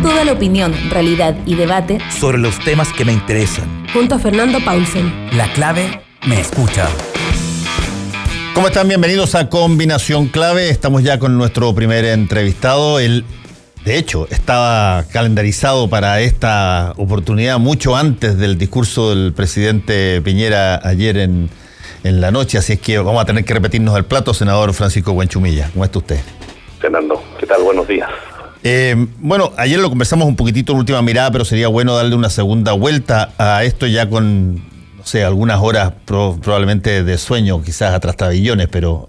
toda la opinión, realidad y debate sobre los temas que me interesan. Junto a Fernando Paulsen. La clave me escucha. ¿Cómo están? Bienvenidos a Combinación Clave. Estamos ya con nuestro primer entrevistado. Él, de hecho, estaba calendarizado para esta oportunidad mucho antes del discurso del presidente Piñera ayer en la noche, así es que vamos a tener que repetirnos el plato. Senador Francisco Buenchumilla, ¿cómo está usted? Fernando, ¿qué tal? Buenos días. Bueno, ayer lo conversamos un poquitito en última mirada, pero sería bueno darle una segunda vuelta a esto ya con, no sé, algunas horas probablemente de sueño, quizás a trastabillones, pero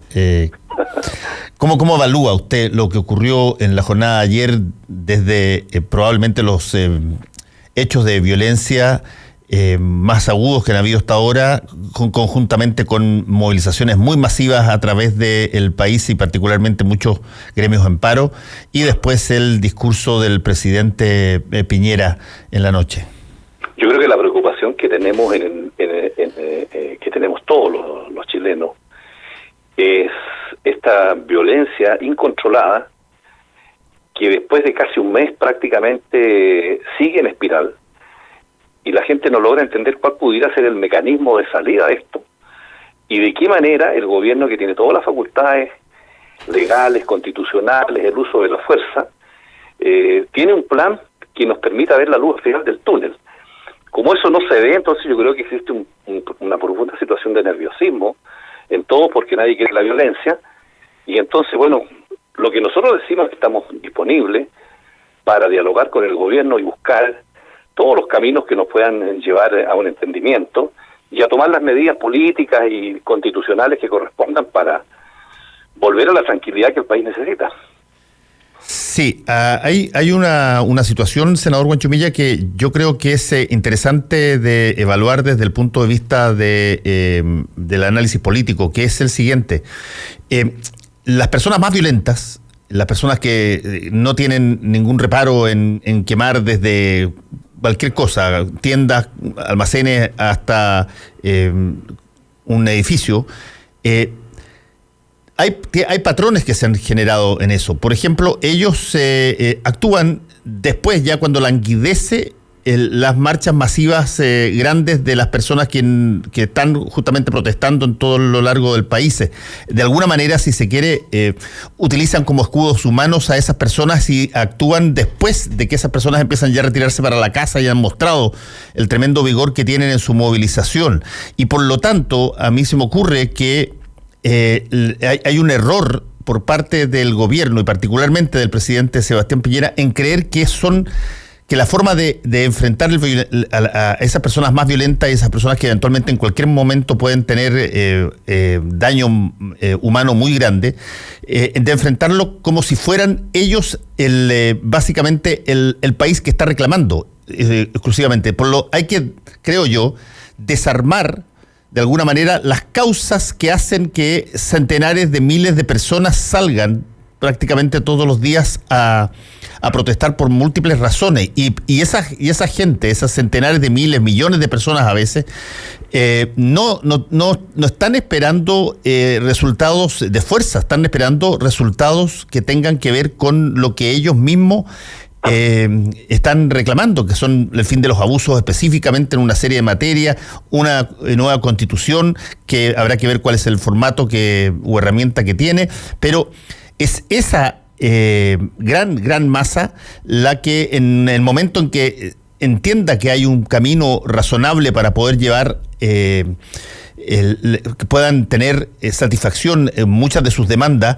¿cómo evalúa usted lo que ocurrió en la jornada de ayer desde probablemente los hechos de violencia más agudos que han habido hasta ahora, conjuntamente con movilizaciones muy masivas a través del país y particularmente muchos gremios en paro, y después el discurso del presidente Piñera en la noche? Yo creo que la preocupación que tenemos que tenemos todos los chilenos es esta violencia incontrolada que después de casi un mes prácticamente sigue en espiral. Y la gente no logra entender cuál pudiera ser el mecanismo de salida de esto y de qué manera el gobierno, que tiene todas las facultades legales, constitucionales, el uso de la fuerza, tiene un plan que nos permita ver la luz al final del túnel. Como eso no se ve, entonces yo creo que existe una profunda situación de nerviosismo en todo, porque nadie quiere la violencia. Y entonces, bueno, lo que nosotros decimos es que estamos disponibles para dialogar con el gobierno y buscar todos los caminos que nos puedan llevar a un entendimiento y a tomar las medidas políticas y constitucionales que correspondan para volver a la tranquilidad que el país necesita. Sí, hay una situación, senador Buenchumilla, que yo creo que es interesante de evaluar desde el punto de vista del análisis político, que es el siguiente. Las personas más violentas, las personas que no tienen ningún reparo en quemar desde cualquier cosa, tiendas, almacenes, hasta un edificio, hay patrones que se han generado en eso. Por ejemplo, ellos actúan después, ya cuando languidece las marchas masivas grandes de las personas que están justamente protestando en todo lo largo del país. De alguna manera, si se quiere, utilizan como escudos humanos a esas personas y actúan después de que esas personas empiezan ya a retirarse para la casa y han mostrado el tremendo vigor que tienen en su movilización. Y por lo tanto, a mí se me ocurre que hay un error por parte del gobierno y particularmente del presidente Sebastián Piñera en creer que la forma de enfrentar a esas personas más violentas y esas personas que eventualmente en cualquier momento pueden tener daño humano muy grande, de enfrentarlo como si fueran ellos básicamente el país que está reclamando exclusivamente. Hay que, creo yo, desarmar de alguna manera las causas que hacen que centenares de miles de personas salgan prácticamente todos los días a protestar por múltiples razones, y esa gente, esas centenares de miles, millones de personas a veces, no están esperando resultados de fuerza, están esperando resultados que tengan que ver con lo que ellos mismos están reclamando, que son el fin de los abusos específicamente en una serie de materias, una nueva constitución que habrá que ver cuál es el formato o herramienta que tiene, pero es esa gran masa la que en el momento en que entienda que hay un camino razonable para poder llevar que puedan tener satisfacción en muchas de sus demandas,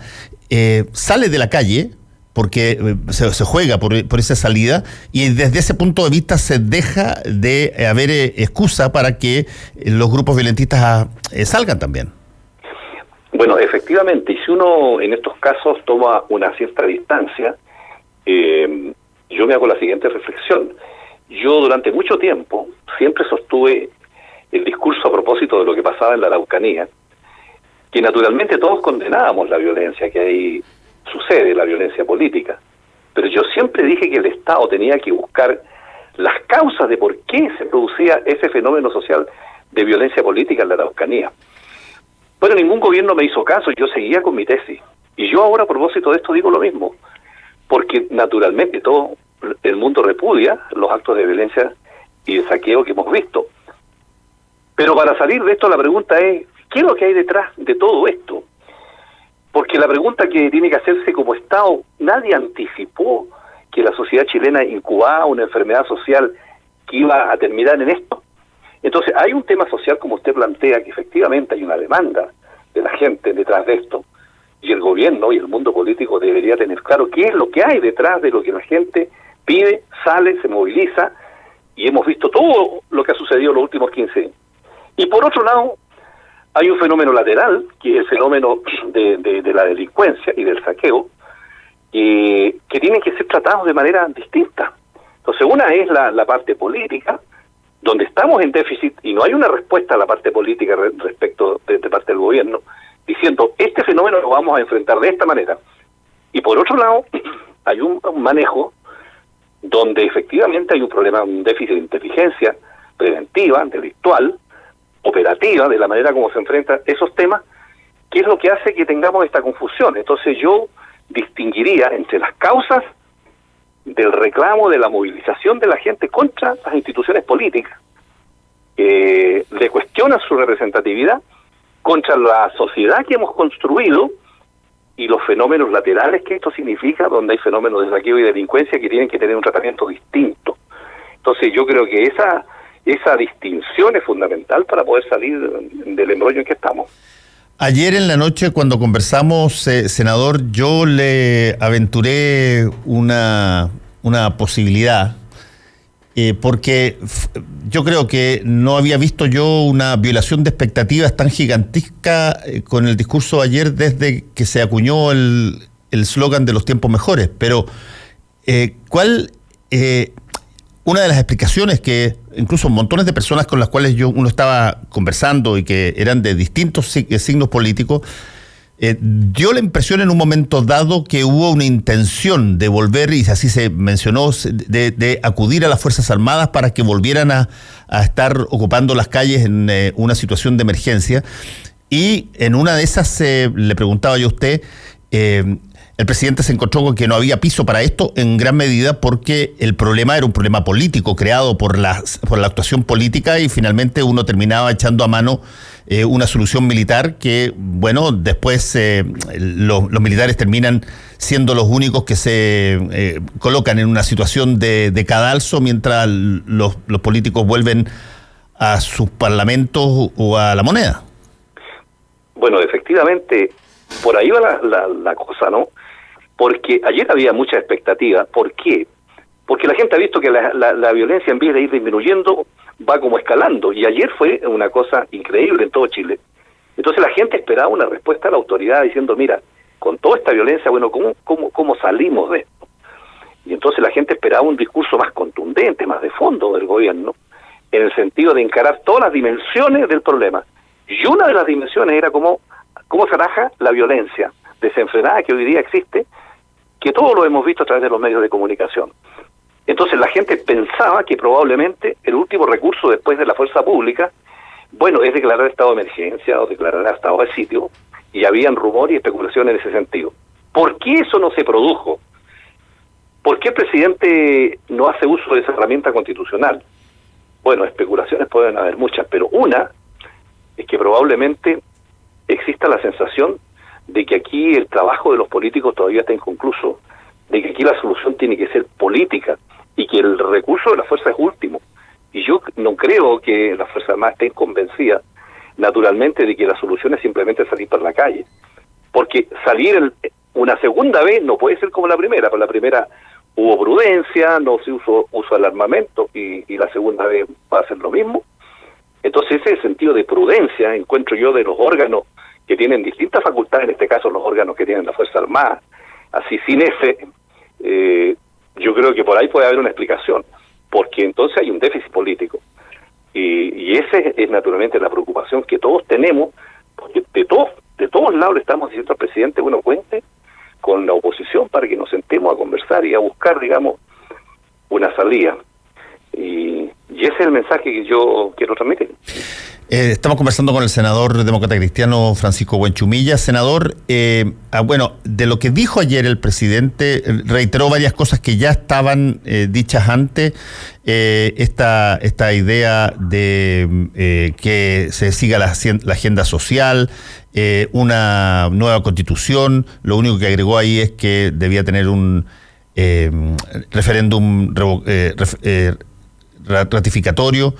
sale de la calle porque se juega por esa salida, y desde ese punto de vista se deja de haber excusa para que los grupos violentistas salgan también. Bueno, efectivamente, y si uno en estos casos toma una cierta distancia, yo me hago la siguiente reflexión. Yo durante mucho tiempo siempre sostuve el discurso a propósito de lo que pasaba en la Araucanía, que naturalmente todos condenábamos la violencia que ahí sucede, la violencia política, pero yo siempre dije que el Estado tenía que buscar las causas de por qué se producía ese fenómeno social de violencia política en la Araucanía. Bueno, ningún gobierno me hizo caso, yo seguía con mi tesis. Y yo ahora, a propósito de esto, digo lo mismo. Porque naturalmente todos el mundo repudia los actos de violencia y de saqueo que hemos visto. Pero para salir de esto la pregunta es, ¿qué es lo que hay detrás de todo esto? Porque la pregunta que tiene que hacerse como Estado, nadie anticipó que la sociedad chilena incubaba una enfermedad social que iba a terminar en esto. Entonces hay un tema social, como usted plantea, que efectivamente hay una demanda de la gente detrás de esto, y el gobierno y el mundo político debería tener claro qué es lo que hay detrás de lo que la gente pide, sale, se moviliza, y hemos visto todo lo que ha sucedido en los últimos 15 años. Y por otro lado, hay un fenómeno lateral, que es el fenómeno de la delincuencia y del saqueo, que tienen que ser tratados de manera distinta. Entonces, una es la parte política, donde estamos en déficit y no hay una respuesta a la parte política respecto de parte del gobierno, diciendo, este fenómeno lo vamos a enfrentar de esta manera. Y por otro lado, hay un manejo donde efectivamente hay un problema, un déficit de inteligencia preventiva, delictual, operativa, de la manera como se enfrentan esos temas, que es lo que hace que tengamos esta confusión. Entonces yo distinguiría entre las causas del reclamo, de la movilización de la gente contra las instituciones políticas, que le cuestionan su representatividad, contra la sociedad que hemos construido y los fenómenos laterales que esto significa, donde hay fenómenos de saqueo y delincuencia que tienen que tener un tratamiento distinto. Entonces yo creo que esa distinción es fundamental para poder salir del embrollo en que estamos. Ayer en la noche cuando conversamos, senador, yo le aventuré una posibilidad, porque yo creo que no había visto yo una violación de expectativas tan gigantesca con el discurso de ayer desde que se acuñó el slogan de los tiempos mejores. Pero, una de las explicaciones que incluso montones de personas con las cuales uno estaba conversando y que eran de distintos signos políticos, dio la impresión en un momento dado que hubo una intención de volver, y así se mencionó, de acudir a las Fuerzas Armadas para que volvieran a estar ocupando las calles en una situación de emergencia. Y en una de esas, le preguntaba yo a usted, el presidente se encontró con que no había piso para esto, en gran medida porque el problema era un problema político creado por la actuación política, y finalmente uno terminaba echando a mano una solución militar que, bueno, después los militares terminan siendo los únicos que se colocan en una situación de cadalso mientras los políticos vuelven a sus parlamentos o a la moneda. Bueno, efectivamente, por ahí va la cosa, ¿no? Porque ayer había mucha expectativa. ¿Por qué? Porque la gente ha visto que la violencia, en vez de ir disminuyendo, va como escalando. Y ayer fue una cosa increíble en todo Chile. Entonces la gente esperaba una respuesta a la autoridad diciendo, mira, con toda esta violencia, bueno, ¿cómo salimos de esto? Y entonces la gente esperaba un discurso más contundente, más de fondo del gobierno, en el sentido de encarar todas las dimensiones del problema. Y una de las dimensiones era cómo se ataja la violencia desenfrenada que hoy día existe, que todos lo hemos visto a través de los medios de comunicación. Entonces la gente pensaba que probablemente el último recurso después de la fuerza pública, bueno, es declarar estado de emergencia o declarar estado de sitio, y habían rumores y especulaciones en ese sentido. ¿Por qué eso no se produjo? ¿Por qué el presidente no hace uso de esa herramienta constitucional? Bueno, especulaciones pueden haber muchas, pero una es que probablemente exista la sensación de que aquí el trabajo de los políticos todavía está inconcluso, de que aquí la solución tiene que ser política y que el recurso de la fuerza es último. Y yo no creo que las Fuerzas Armadas estén convencidas naturalmente de que la solución es simplemente salir por la calle. Porque salir una segunda vez no puede ser como la primera. Por la primera hubo prudencia, no se usó el armamento, y la segunda vez va a ser lo mismo. Entonces ese sentido de prudencia encuentro yo de los órganos que tienen distintas facultades, en este caso los órganos que tienen la Fuerza Armada, así sin yo creo que por ahí puede haber una explicación, porque entonces hay un déficit político, y ese es naturalmente la preocupación que todos tenemos, porque de todos lados le estamos diciendo al presidente, bueno, cuente con la oposición para que nos sentemos a conversar y a buscar, digamos, una salida. Y ese es el mensaje que yo quiero transmitir. Estamos conversando con el senador demócrata cristiano Francisco Buenchumilla. Senador, bueno, de lo que dijo ayer el presidente, reiteró varias cosas que ya estaban dichas antes. Esta idea de que se siga la agenda social, una nueva constitución. Lo único que agregó ahí es que debía tener un referéndum ratificatorio.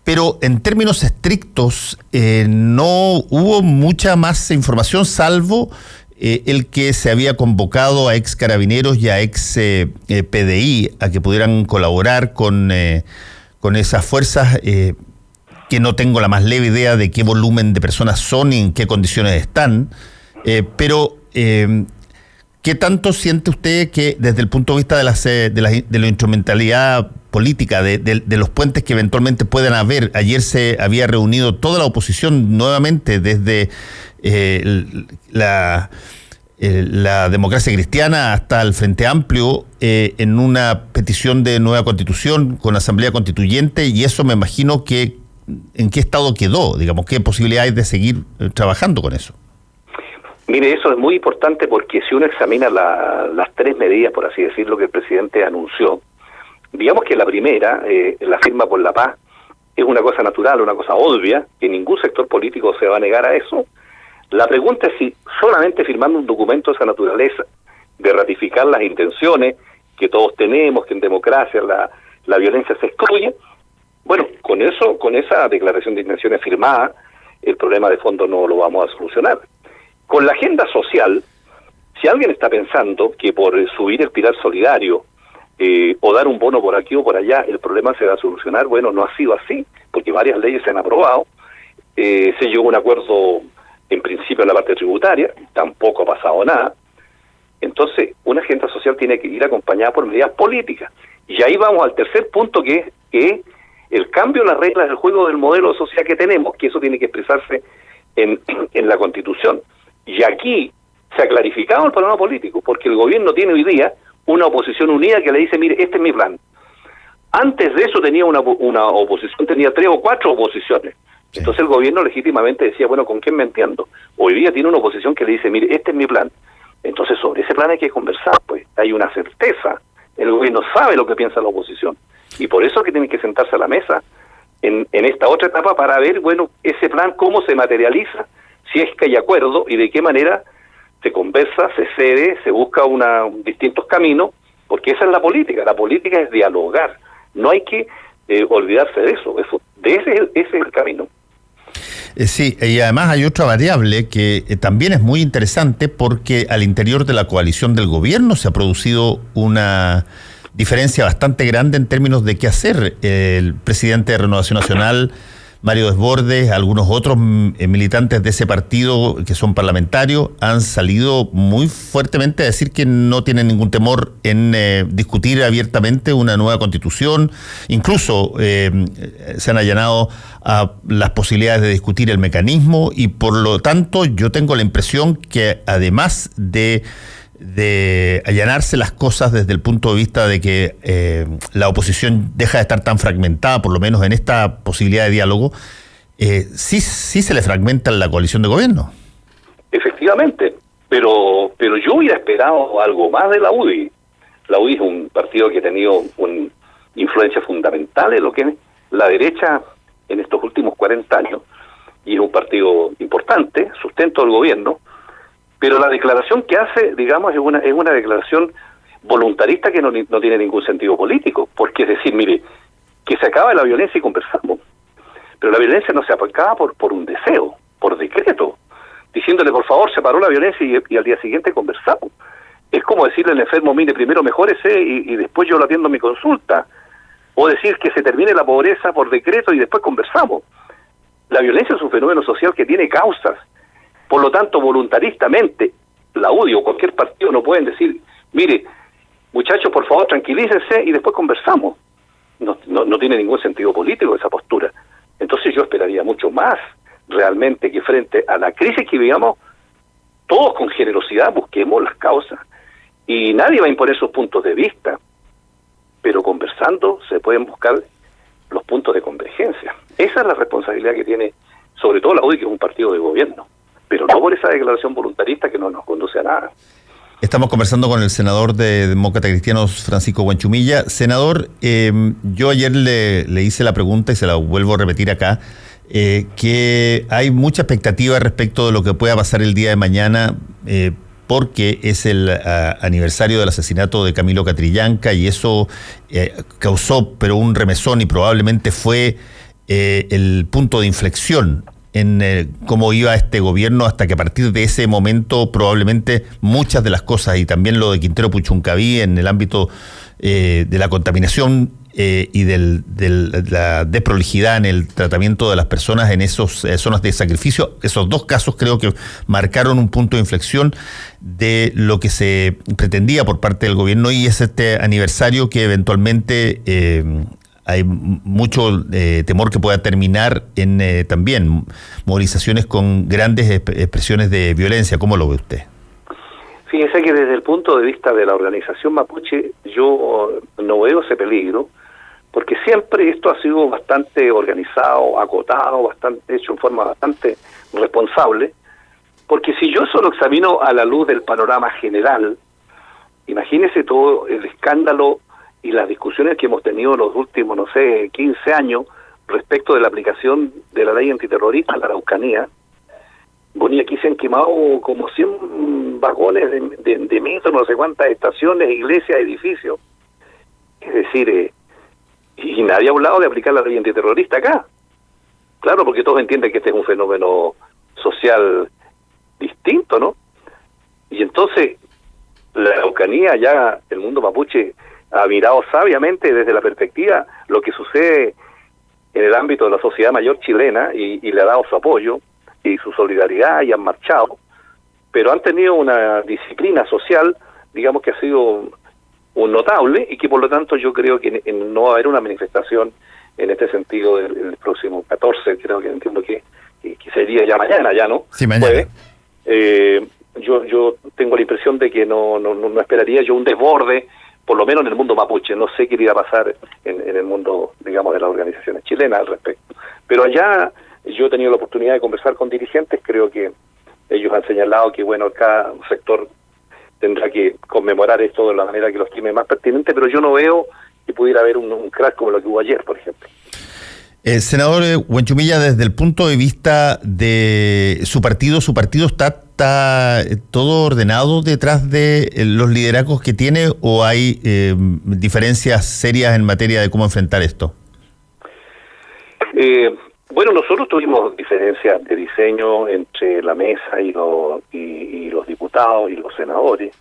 Pero en términos estrictos no hubo mucha más información, salvo el que se había convocado a ex carabineros y a ex PDI a que pudieran colaborar con esas fuerzas, que no tengo la más leve idea de qué volumen de personas son y en qué condiciones están, pero ¿qué tanto siente usted que desde el punto de vista de la instrumentalidad política, de los puentes que eventualmente puedan haber? Ayer se había reunido toda la oposición nuevamente, desde la democracia cristiana hasta el Frente Amplio, en una petición de nueva constitución con asamblea constituyente, y eso me imagino que ¿en qué estado quedó? Digamos, ¿qué posibilidad hay de seguir trabajando con eso? Mire, eso es muy importante porque si uno examina las tres medidas, por así decirlo, que el presidente anunció, digamos que la primera, la firma por la paz, es una cosa natural, una cosa obvia, que ningún sector político se va a negar a eso. La pregunta es si solamente firmando un documento de esa naturaleza, de ratificar las intenciones que todos tenemos, que en democracia la violencia se excluye, bueno, con esa declaración de intenciones firmada, el problema de fondo no lo vamos a solucionar. Con la agenda social, si alguien está pensando que por subir el pilar solidario o dar un bono por aquí o por allá, el problema se va a solucionar, bueno, no ha sido así, porque varias leyes se han aprobado, se llegó a un acuerdo en principio en la parte tributaria, tampoco ha pasado nada. Entonces, una agenda social tiene que ir acompañada por medidas políticas. Y ahí vamos al tercer punto, que es el cambio en las reglas del juego del modelo de sociedad que tenemos, que eso tiene que expresarse en la Constitución. Y aquí se ha clarificado el panorama político, porque el gobierno tiene hoy día una oposición unida que le dice, mire, este es mi plan. Antes de eso tenía una oposición, tenía 3 o 4 oposiciones. Sí. Entonces el gobierno legítimamente decía, bueno, ¿con quién me entiendo? Hoy día tiene una oposición que le dice, mire, este es mi plan. Entonces sobre ese plan hay que conversar, pues hay una certeza. El gobierno sabe lo que piensa la oposición. Y por eso que tienen que sentarse a la mesa en esta otra etapa para ver, bueno, ese plan cómo se materializa, si es que hay acuerdo y de qué manera se conversa, se cede, se busca distintos caminos, porque esa es la política es dialogar, no hay que olvidarse de eso, ese es el camino. Sí, y además hay otra variable que también es muy interesante, porque al interior de la coalición del gobierno se ha producido una diferencia bastante grande en términos de qué hacer. El presidente de Renovación Nacional, Mario Desbordes, algunos otros militantes de ese partido que son parlamentarios, han salido muy fuertemente a decir que no tienen ningún temor en discutir abiertamente una nueva constitución. Incluso se han allanado a las posibilidades de discutir el mecanismo, y por lo tanto yo tengo la impresión que además de allanarse las cosas desde el punto de vista de que la oposición deja de estar tan fragmentada, por lo menos en esta posibilidad de diálogo, sí se le fragmenta la coalición de gobierno. Efectivamente, pero yo hubiera esperado algo más de la UDI. La UDI es un partido que ha tenido una influencia fundamental en lo que es la derecha en estos últimos 40 años, y es un partido importante, sustento del gobierno. Pero la declaración que hace, digamos, es una declaración voluntarista que no tiene ningún sentido político, porque es decir, mire, que se acaba la violencia y conversamos. Pero la violencia no se acaba por un deseo, por decreto, diciéndole, por favor, se paró la violencia y al día siguiente conversamos. Es como decirle al enfermo, mire, primero mejórese y después yo lo atiendo en mi consulta. O decir que se termine la pobreza por decreto y después conversamos. La violencia es un fenómeno social que tiene causas. Por lo tanto, voluntaristamente, la UDI o cualquier partido no pueden decir, mire, muchachos, por favor, tranquilícense y después conversamos. No tiene ningún sentido político esa postura. Entonces yo esperaría mucho más, realmente, que frente a la crisis que vivamos, todos con generosidad busquemos las causas. Y nadie va a imponer sus puntos de vista, pero conversando se pueden buscar los puntos de convergencia. Esa es la responsabilidad que tiene, sobre todo la UDI, que es un partido de gobierno, pero no por esa declaración voluntarista que no nos conduce a nada. Estamos conversando con el senador de Demócratas Cristianos, Francisco Huanchumilla. Senador, yo ayer le hice la pregunta y se la vuelvo a repetir acá, que hay mucha expectativa respecto de lo que pueda pasar el día de mañana, porque es el aniversario del asesinato de Camilo Catrillanca y eso causó pero un remesón y probablemente fue el punto de inflexión en cómo iba este gobierno, hasta que a partir de ese momento probablemente muchas de las cosas, y también lo de Quintero Puchuncaví en el ámbito de la contaminación y de la desprolijidad en el tratamiento de las personas en esas zonas de sacrificio, esos dos casos creo que marcaron un punto de inflexión de lo que se pretendía por parte del gobierno, y es este aniversario que eventualmente hay mucho temor que pueda terminar en también movilizaciones con grandes expresiones de violencia. ¿Cómo lo ve usted? Fíjense que desde el punto de vista de la organización mapuche, yo no veo ese peligro, porque siempre esto ha sido bastante organizado, acotado, bastante hecho en forma bastante responsable, porque si yo solo examino a la luz del panorama general, imagínese todo el escándalo y las discusiones que hemos tenido en los últimos, 15 años respecto de la aplicación de la ley antiterrorista en la Araucanía. Bueno, y aquí se han quemado como 100 vagones de metro, no sé cuántas estaciones, iglesias, edificios. Es decir, y nadie ha hablado de aplicar la ley antiterrorista acá. Claro, porque todos entienden que este es un fenómeno social distinto, ¿no? Y entonces, la Araucanía, ya el mundo mapuche ha mirado sabiamente desde la perspectiva lo que sucede en el ámbito de la sociedad mayor chilena y le ha dado su apoyo y su solidaridad y han marchado, pero han tenido una disciplina social, digamos, que ha sido un notable y que por lo tanto yo creo que no va a haber una manifestación en este sentido el próximo 14, creo que entiendo que sería ya mañana, ya, ¿no? Sí, mañana. Yo tengo la impresión de que no esperaría yo un desborde, por lo menos en el mundo mapuche. No sé qué iría a pasar en el mundo, digamos, de las organizaciones chilenas al respecto. Pero allá yo he tenido la oportunidad de conversar con dirigentes, creo que ellos han señalado que, bueno, cada sector tendrá que conmemorar esto de la manera que lo estime más pertinente, pero yo no veo que pudiera haber un crash como lo que hubo ayer, por ejemplo. Senador Huanchumilla, desde el punto de vista de su partido está todo ordenado detrás de los liderazgos que tiene, o hay diferencias serias en materia de cómo enfrentar esto? Bueno, nosotros tuvimos diferencias de diseño entre la mesa y los diputados y los senadores,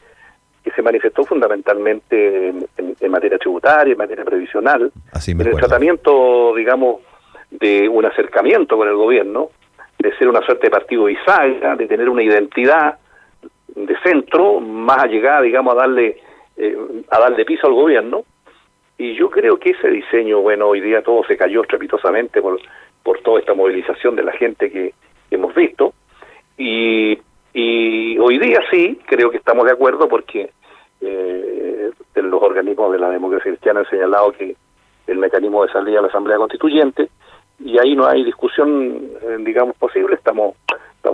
que se manifestó fundamentalmente en materia tributaria, en materia previsional, en el tratamiento, digamos, de un acercamiento con el gobierno, de ser una suerte de partido bisagra, de tener una identidad de centro, más allegada, digamos, a darle piso al gobierno. Y yo creo que ese diseño, bueno, hoy día todo se cayó estrepitosamente por toda esta movilización de la gente que hemos visto. Y hoy día sí, creo que estamos de acuerdo, porque los organismos de la democracia cristiana han señalado que el mecanismo de salida a la Asamblea Constituyente, y ahí no hay discusión, digamos, posible. Estamos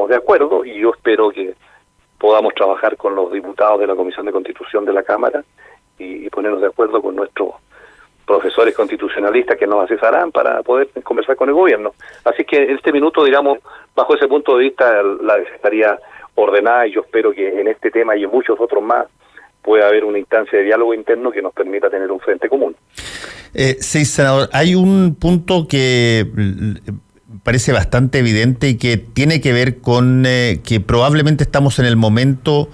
de acuerdo, y yo espero que podamos trabajar con los diputados de la Comisión de Constitución de la Cámara y ponernos de acuerdo con nuestros profesores constitucionalistas que nos asesorarán para poder conversar con el gobierno. Así que en este minuto, digamos, bajo ese punto de vista, la estaría ordenada, y yo espero que en este tema y en muchos otros más pueda haber una instancia de diálogo interno que nos permita tener un frente común. Sí, senador, hay un punto que parece bastante evidente y que tiene que ver con que probablemente estamos en el momento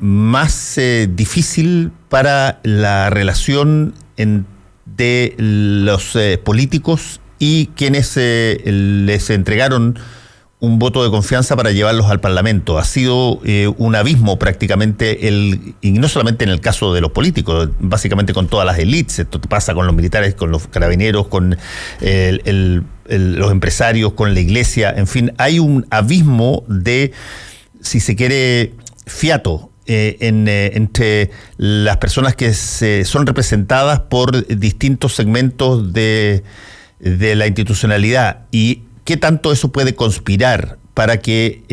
más difícil para la relación de los políticos y quienes les entregaron un voto de confianza para llevarlos al Parlamento. Ha sido un abismo prácticamente, y no solamente en el caso de los políticos, básicamente con todas las élites. Esto pasa con los militares, con los carabineros, con los empresarios, con la iglesia. En fin, hay un abismo de, si se quiere, fiato entre las personas que son representadas por distintos segmentos de la institucionalidad, y qué tanto eso puede conspirar para que,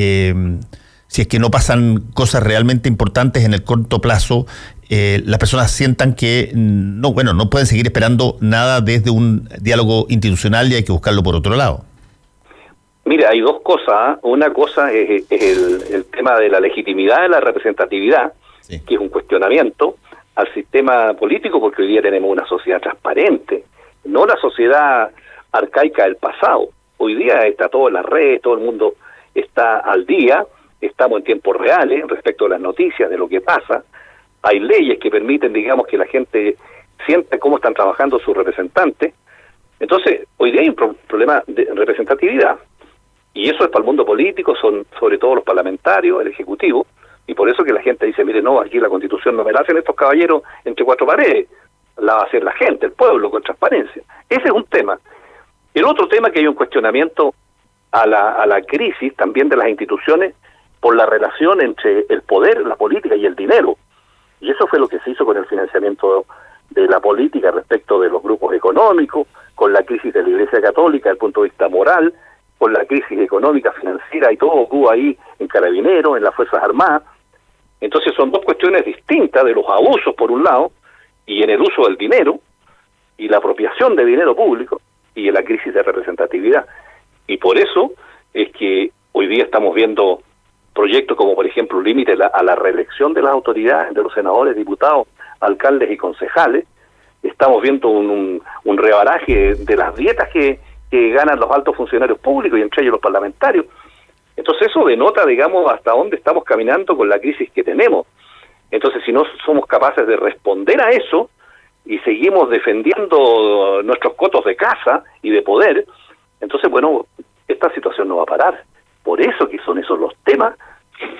si es que no pasan cosas realmente importantes en el corto plazo, las personas sientan que no pueden seguir esperando nada desde un diálogo institucional y hay que buscarlo por otro lado. Mira, hay dos cosas. Una cosa es el tema de la legitimidad de la representatividad, sí, que es un cuestionamiento al sistema político, porque hoy día tenemos una sociedad transparente, no la sociedad arcaica del pasado. Hoy día está todo en las redes, todo el mundo está al día, estamos en tiempos reales respecto a las noticias, de lo que pasa. Hay leyes que permiten, digamos, que la gente sienta cómo están trabajando sus representantes. Entonces, hoy día hay un problema de representatividad. Y eso es para el mundo político, son sobre todo los parlamentarios, el ejecutivo, y por eso que la gente dice, mire, no, aquí la Constitución no me la hacen estos caballeros entre cuatro paredes, la va a hacer la gente, el pueblo, con transparencia. Ese es un tema. El otro tema, que hay un cuestionamiento a la crisis también de las instituciones por la relación entre el poder, la política y el dinero. Y eso fue lo que se hizo con el financiamiento de la política respecto de los grupos económicos, con la crisis de la Iglesia Católica desde el punto de vista moral, con la crisis económica, financiera y todo hubo ahí en Carabineros, en las Fuerzas Armadas. Entonces son dos cuestiones distintas de los abusos por un lado, y en el uso del dinero, y la apropiación de dinero público, y en la crisis de representatividad. Y por eso es que hoy día estamos viendo proyectos como, por ejemplo, un límite a la reelección de las autoridades, de los senadores, diputados, alcaldes y concejales. Estamos viendo un rebaraje de las dietas que ganan los altos funcionarios públicos y entre ellos los parlamentarios. Entonces eso denota, digamos, hasta dónde estamos caminando con la crisis que tenemos. Entonces, si no somos capaces de responder a eso y seguimos defendiendo nuestros cotos de casa y de poder, entonces, bueno, esta situación no va a parar. Por eso que son esos los temas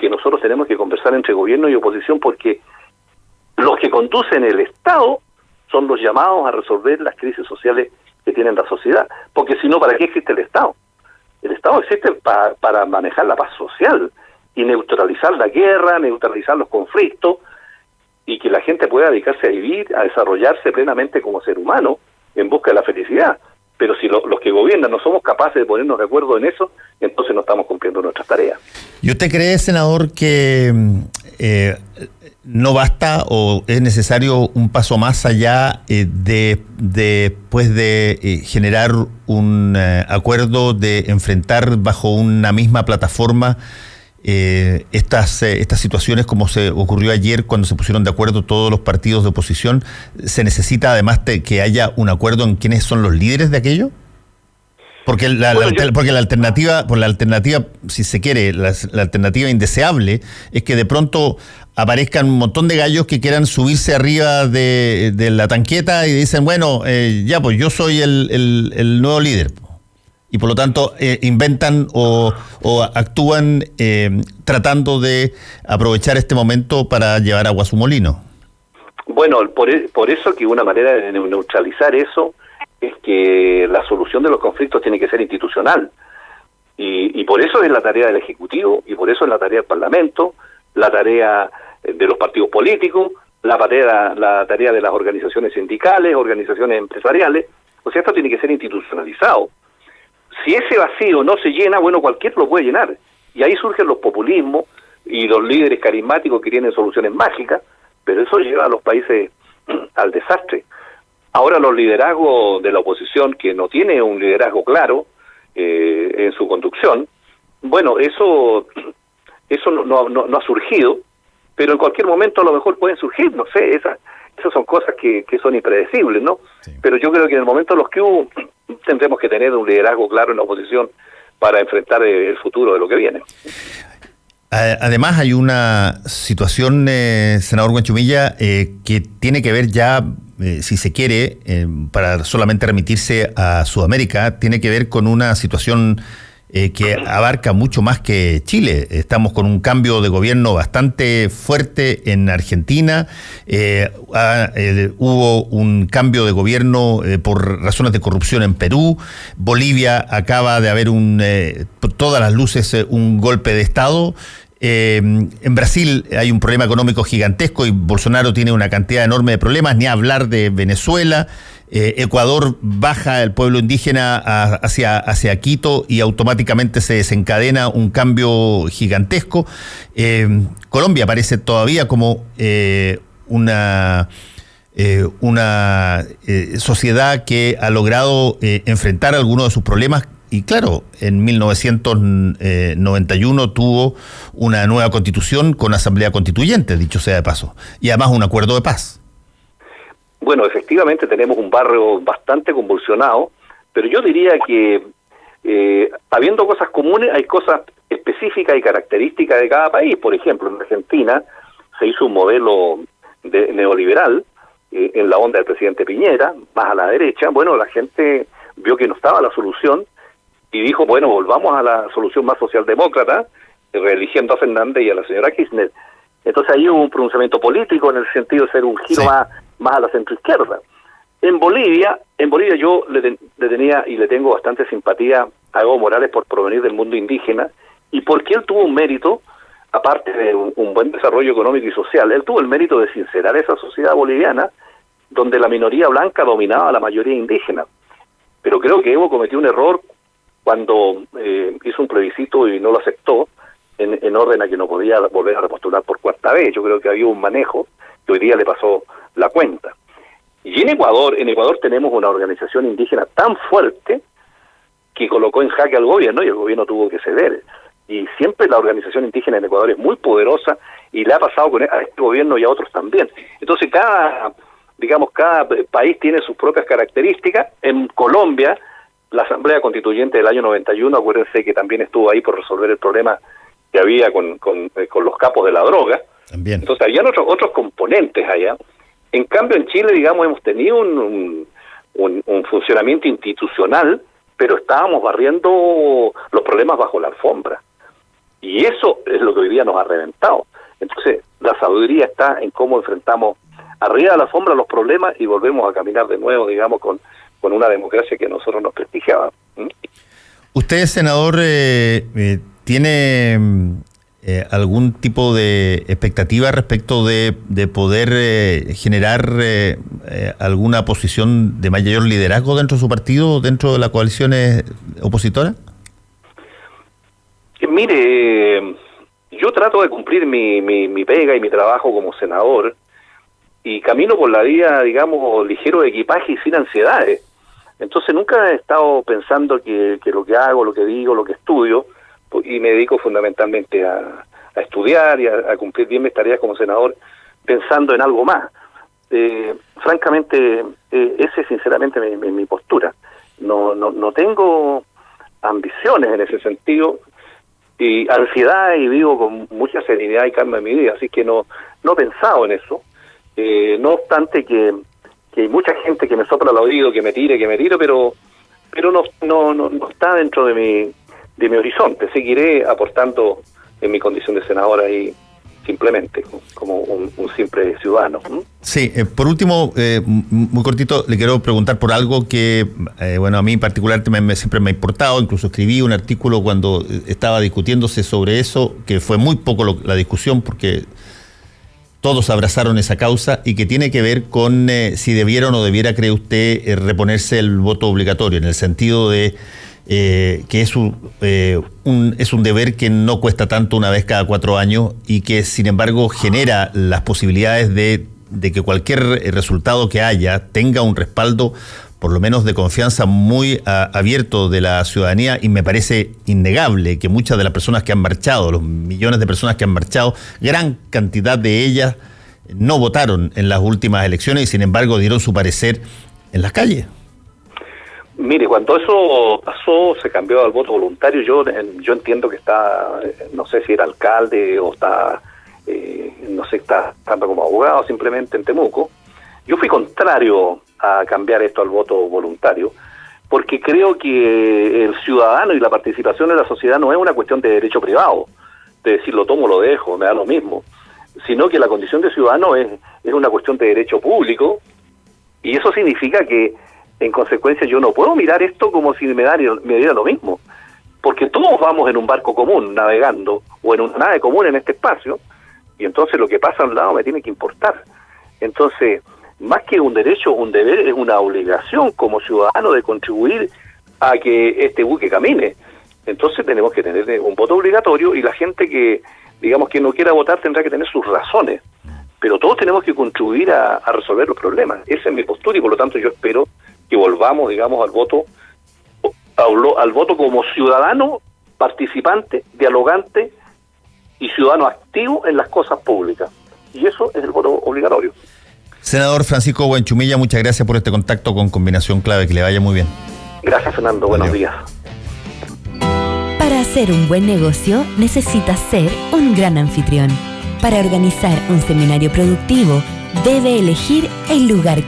que nosotros tenemos que conversar entre gobierno y oposición, porque los que conducen el Estado son los llamados a resolver las crisis sociales que tiene la sociedad, porque si no, ¿para qué existe el Estado? El Estado existe para manejar la paz social y neutralizar la guerra, neutralizar los conflictos, y que la gente pueda dedicarse a vivir, a desarrollarse plenamente como ser humano en busca de la felicidad. Pero si los que gobiernan no somos capaces de ponernos de acuerdo en eso, entonces no estamos cumpliendo nuestras tareas. ¿Y usted cree, senador, que no basta o es necesario un paso más allá después de generar un acuerdo, de enfrentar bajo una misma plataforma estas situaciones, como se ocurrió ayer cuando se pusieron de acuerdo todos los partidos de oposición? ¿Se necesita además que haya un acuerdo en quiénes son los líderes de aquello? Porque la alternativa, si se quiere, la alternativa indeseable es que de pronto aparezcan un montón de gallos que quieran subirse arriba de la tanqueta y dicen, bueno, ya pues yo soy el nuevo líder. Y por lo tanto inventan o actúan tratando de aprovechar este momento para llevar agua a su molino. Bueno, por eso que una manera de neutralizar eso es que la solución de los conflictos tiene que ser institucional. Y por eso es la tarea del Ejecutivo, y por eso es la tarea del Parlamento, la tarea de los partidos políticos, la tarea de las organizaciones sindicales, organizaciones empresariales. O sea, esto tiene que ser institucionalizado. Si ese vacío no se llena, bueno, cualquiera lo puede llenar. Y ahí surgen los populismos y los líderes carismáticos que tienen soluciones mágicas, pero eso lleva a los países al desastre. Ahora los liderazgos de la oposición, que no tiene un liderazgo claro en su conducción, bueno, eso no ha surgido, pero en cualquier momento a lo mejor pueden surgir, no sé, esas son cosas que son impredecibles, ¿no? Sí. Pero yo creo que en el momento en los que hubo, tendremos que tener un liderazgo claro en la oposición para enfrentar el futuro de lo que viene. Además hay una situación, senador Huanchumilla, que tiene que ver ya, si se quiere, para solamente remitirse a Sudamérica, tiene que ver con una situación que abarca mucho más que Chile. Estamos con un cambio de gobierno bastante fuerte en Argentina, hubo un cambio de gobierno por razones de corrupción en Perú, Bolivia acaba de haber por todas las luces un golpe de Estado, En Brasil hay un problema económico gigantesco y Bolsonaro tiene una cantidad enorme de problemas, ni hablar de Venezuela. Ecuador baja el pueblo indígena hacia Quito y automáticamente se desencadena un cambio gigantesco. Colombia parece todavía como una sociedad que ha logrado enfrentar algunos de sus problemas. Y claro, en 1991 tuvo una nueva constitución con asamblea constituyente, dicho sea de paso, y además un acuerdo de paz. Bueno, efectivamente tenemos un barrio bastante convulsionado, pero yo diría que habiendo cosas comunes, hay cosas específicas y características de cada país. Por ejemplo, en Argentina se hizo un modelo neoliberal en la onda del presidente Piñera, más a la derecha. Bueno, la gente vio que no estaba la solución y dijo, bueno, volvamos a la solución más socialdemócrata, reeligiendo a Fernández y a la señora Kirchner. Entonces ahí hubo un pronunciamiento político en el sentido de ser un giro más a la centroizquierda. En Bolivia yo le tenía y le tengo bastante simpatía a Evo Morales por provenir del mundo indígena y porque él tuvo un mérito, aparte de un buen desarrollo económico y social, él tuvo el mérito de sincerar esa sociedad boliviana donde la minoría blanca dominaba a la mayoría indígena. Pero creo que Evo cometió un error cuando hizo un plebiscito y no lo aceptó, en orden a que no podía volver a repostular por cuarta vez. Yo creo que había un manejo que hoy día le pasó la cuenta. Y en Ecuador tenemos una organización indígena tan fuerte que colocó en jaque al gobierno y el gobierno tuvo que ceder. Y siempre la organización indígena en Ecuador es muy poderosa y le ha pasado a este gobierno y a otros también. Entonces cada país tiene sus propias características. En Colombia, la Asamblea Constituyente del año 91, acuérdense que también estuvo ahí por resolver el problema que había con los capos de la droga. También. Entonces habían otros componentes allá. En cambio en Chile, digamos, hemos tenido un funcionamiento institucional, pero estábamos barriendo los problemas bajo la alfombra. Y eso es lo que hoy día nos ha reventado. Entonces la sabiduría está en cómo enfrentamos arriba de la alfombra los problemas y volvemos a caminar de nuevo, digamos, con una democracia que a nosotros nos prestigiaba. ¿Usted, senador, tiene algún tipo de expectativa respecto de poder generar alguna posición de mayor liderazgo dentro de su partido, dentro de la coalición opositora? Mire, yo trato de cumplir mi pega y mi trabajo como senador y camino por la vía, digamos, ligero de equipaje y sin ansiedades. Entonces nunca he estado pensando que lo que hago, lo que digo, lo que estudio, y me dedico fundamentalmente a estudiar y a cumplir bien mis tareas como senador, pensando en algo más. Francamente, ese es sinceramente mi postura. No tengo ambiciones en ese sentido, y ansiedad, y vivo con mucha serenidad y calma en mi vida, así que no he pensado en eso. No obstante que hay mucha gente que me sopla al oído, que me tire, pero no está dentro de mi horizonte. Seguiré aportando en mi condición de senador ahí, simplemente, como un simple ciudadano. Sí, por último, muy cortito, le quiero preguntar por algo que, a mí en particular siempre me ha importado. Incluso escribí un artículo cuando estaba discutiéndose sobre eso, que fue muy poco la discusión, porque todos abrazaron esa causa, y que tiene que ver con si debiera o no debiera, cree usted, reponerse el voto obligatorio, en el sentido de que es un deber que no cuesta tanto, una vez cada 4 años, y que sin embargo genera las posibilidades de que cualquier resultado que haya tenga un respaldo, por lo menos de confianza, muy abierto de la ciudadanía. Y me parece innegable que muchas de las personas que han marchado, los millones de personas que han marchado, gran cantidad de ellas no votaron en las últimas elecciones y sin embargo dieron su parecer en las calles. Mire, cuando eso pasó, se cambió al voto voluntario. Yo entiendo que está, no sé si era alcalde o está, está estando como abogado simplemente en Temuco. Yo fui contrario a cambiar esto al voto voluntario, porque creo que el ciudadano y la participación de la sociedad no es una cuestión de derecho privado, de decir lo tomo, lo dejo, me da lo mismo, sino que la condición de ciudadano es una cuestión de derecho público, y eso significa que en consecuencia yo no puedo mirar esto como si me diera lo mismo. porque todos vamos en un barco común navegando o en una nave común en este espacio, y entonces lo que pasa a un lado me tiene que importar. Entonces, más que un derecho, un deber, es una obligación como ciudadano de contribuir a que este buque camine. Entonces tenemos que tener un voto obligatorio, y la gente que, digamos, que no quiera votar tendrá que tener sus razones, pero todos tenemos que contribuir a resolver los problemas. Esa es mi postura, y por lo tanto yo espero que volvamos, digamos, al voto como ciudadano participante, dialogante y ciudadano activo en las cosas públicas. Y eso es el voto obligatorio. Senador Francisco Buenchumilla, muchas gracias por este contacto con Combinación Clave. Que le vaya muy bien. Gracias, Fernando. Buenos días. Para hacer un buen negocio, necesitas ser un gran anfitrión. Para organizar un seminario productivo, debe elegir el lugar correcto.